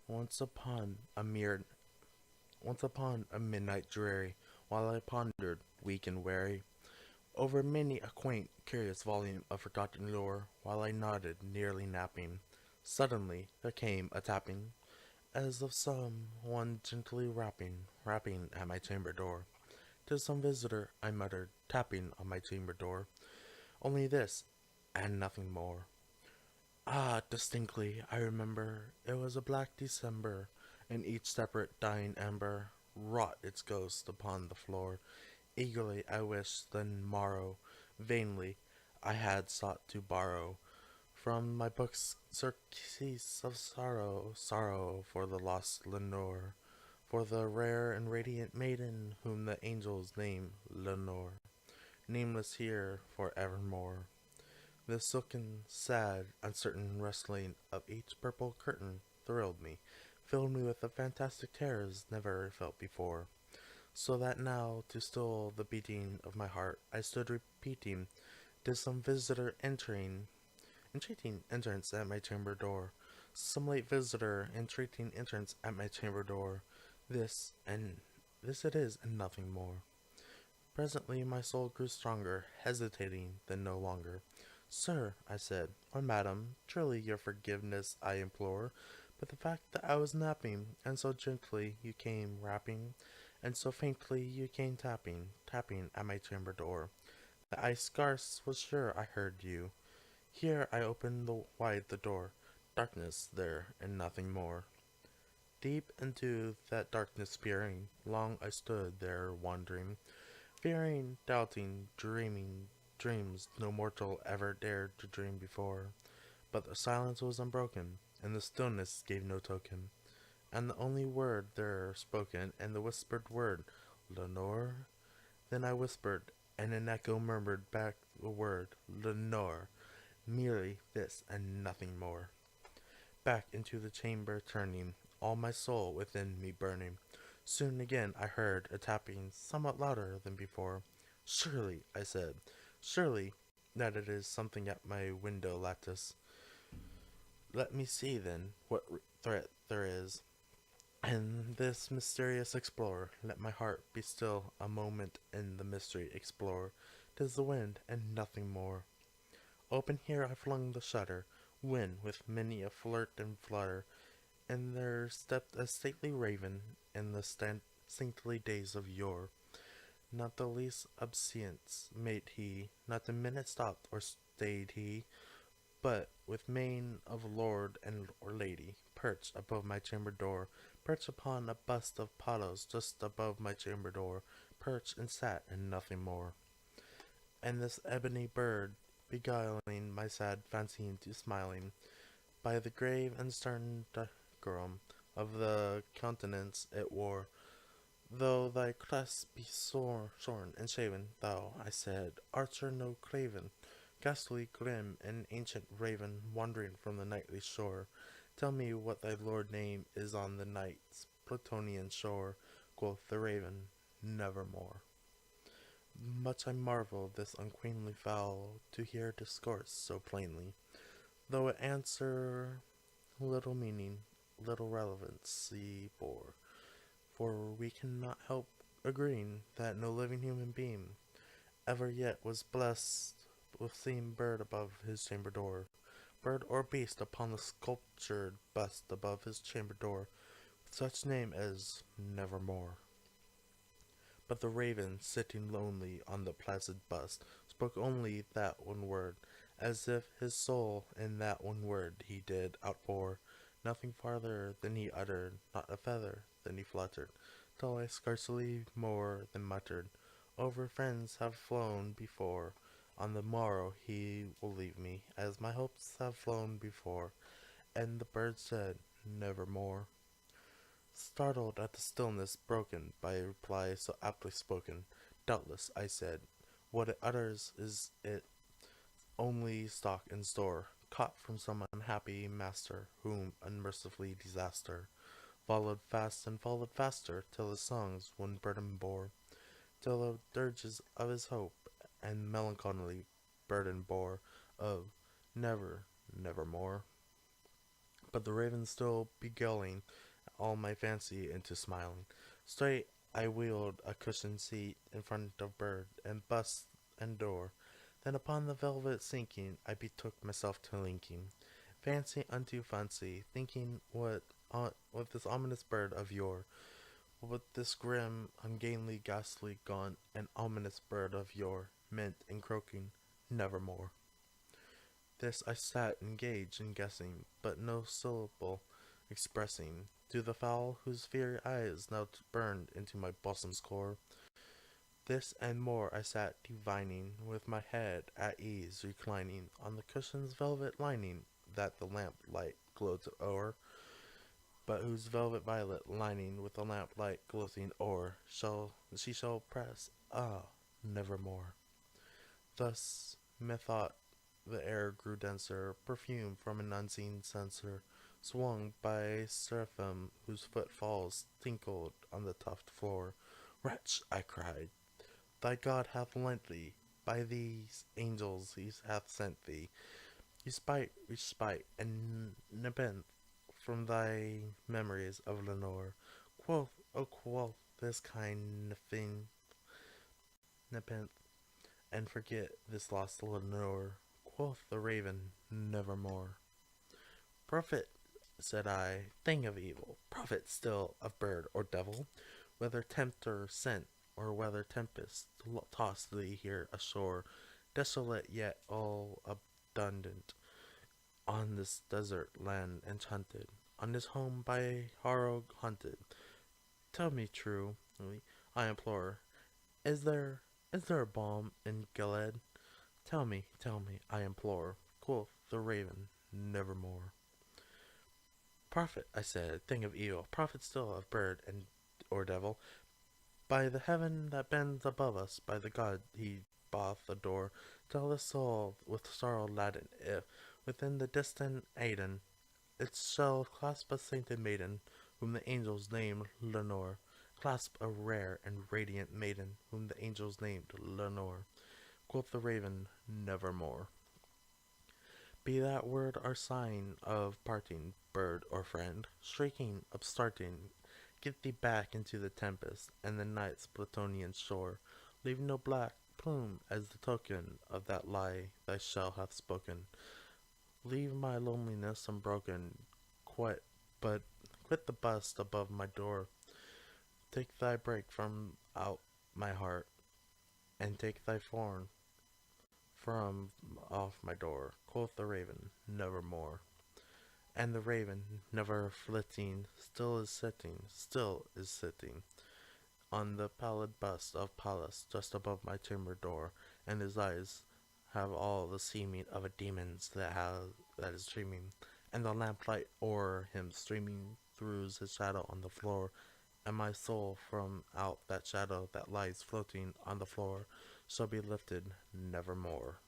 Once upon a mere Once upon a midnight dreary, while I pondered, weak and weary, over many a quaint, curious volume of forgotten lore, while I nodded, nearly napping, suddenly there came a tapping, as of some one gently rapping at my chamber door. "'Tis some visitor," I muttered, tapping on my chamber door. "Only this, and nothing more." Ah, distinctly I remember it was a black December, and each separate dying ember wrought its ghost upon the floor. Eagerly I wished the morrow, vainly I had sought to borrow from my book's surcease of sorrow for the lost Lenore, for the rare and radiant maiden whom the angels name Lenore, nameless here for evermore. The silken, sad, uncertain rustling of each purple curtain thrilled me, filled me with a fantastic terrors never felt before, so that now, to still the beating of my heart, I stood repeating, "'Tis some visitor entreating entrance at my chamber door, some late visitor entreating entrance at my chamber door, this, and this it is, and nothing more." Presently my soul grew stronger, hesitating, then no longer. "Sir," I said, "or madam, truly your forgiveness I implore, but the fact that I was napping, and so gently you came rapping, and so faintly you came tapping at my chamber door, that I scarce was sure I heard you. Here I opened wide the door, darkness there, and nothing more." Deep into that darkness peering, long I stood there wondering, fearing, doubting, dreaming dreams no mortal ever dared to dream before. But the silence was unbroken, and the stillness gave no token, and the only word there spoken, and the whispered word, "Lenore." Then I whispered, and an echo murmured back the word, "Lenore." Merely this, and nothing more. Back into the chamber turning, all my soul within me burning, soon again I heard a tapping somewhat louder than before. "Surely," I said, "surely that it is something at my window lattice. Let me see, then, what threat there is, and this mysterious explore. Let my heart be still a moment in the mystery explore. 'Tis the wind, and nothing more." Open here I flung the shutter, when, with many a flirt and flutter, and there stepped a stately raven in the saintly days of yore. Not the least obeisance made he, not a minute stopped or stayed he, but, with mien of lord and or lady, perched above my chamber door, perched upon a bust of Potos just above my chamber door, perched and sat and nothing more. And this ebony bird, beguiling my sad fancy into smiling, by the grave and stern decorum of the countenance it wore, "Though thy crest be shorn and shaven, thou," I said, "art no craven, ghastly, grim, and ancient raven, wandering from the nightly shore. Tell me what thy lord name is on the night's Plutonian shore." Quoth the raven, "Nevermore." Much I marvelled this unqueenly fowl to hear discourse so plainly, though it answer little meaning, little relevancy bore. For we cannot help agreeing that no living human being ever yet was blessed with seeing bird above his chamber door, bird or beast upon the sculptured bust above his chamber door, with such name as Nevermore. But the raven, sitting lonely on the placid bust, spoke only that one word, as if his soul in that one word he did outpour. Nothing farther than he uttered, not a feather than he fluttered, till I scarcely more than muttered, "Over friends have flown before. On the morrow he will leave me, as my hopes have flown before." And the bird said, "Nevermore." Startled at the stillness broken by a reply so aptly spoken, "Doubtless," I said, "what it utters is it only stock and store, caught from some unhappy master, whom unmercifully disaster followed fast and followed faster, till his songs one burden bore, till the dirges of his hope and melancholy burden bore of never, nevermore." but the raven still beguiling all my fancy into smiling. Straight I wheeled a cushioned seat in front of bird and bust and door. Then upon the velvet sinking, I betook myself to linking fancy unto fancy, thinking what this ominous bird of yore, what this grim, ungainly, ghastly, gaunt, and ominous bird of yore meant in croaking, nevermore. This I sat engaged in guessing, but no syllable expressing to the fowl whose fiery eyes now burned into my bosom's core. This and more I sat divining, with my head at ease reclining on the cushion's velvet lining that the lamp light glowed o'er, but whose velvet violet lining with the lamp light gloating o'er shall press, nevermore. Thus, methought, the air grew denser, perfume from an unseen censer, swung by seraphim whose footfalls tinkled on the tufted floor. Wretch, I cried, thy God hath lent thee, by these angels he hath sent thee, respite, and nepenthe from thy memories of Lenore. Quoth this kind thing, nepenthe, and forget this lost Lenore. Quoth the raven, nevermore. Prophet, said I, thing of evil, prophet still of bird or devil, whether tempter sent, or whether tempest tossed thee here ashore, desolate yet all abundant, on this desert land enchanted, on this home by Haro haunted. Tell me true, I implore, is there a balm in Gilead? Tell me, I implore, quoth the raven, nevermore. Prophet, I said, thing of evil, prophet still of bird and or devil, by the heaven that bends above us, by the God he doth adore, tell this soul with sorrow laden, if within the distant Aidenn it shall clasp a sainted maiden, whom the angels name Lenore, clasp a rare and radiant maiden, whom the angels named Lenore. Quoth the raven, nevermore. Be that word our sign of parting, bird or friend, shrieking, upstarting, get thee back into the tempest, and the night's Plutonian shore, leave no black plume as the token of that lie thy shell hath spoken. Leave my loneliness unbroken, quit, but quit the bust above my door. Take thy break from out my heart, and take thy thorn from off my door. Quoth the raven, nevermore. And the raven, never flitting, still is sitting, on the pallid bust of Pallas just above my chamber door, and his eyes have all the seeming of a demon's that is dreaming, and the lamplight o'er him streaming throws his shadow on the floor, and my soul from out that shadow that lies floating on the floor shall be lifted nevermore.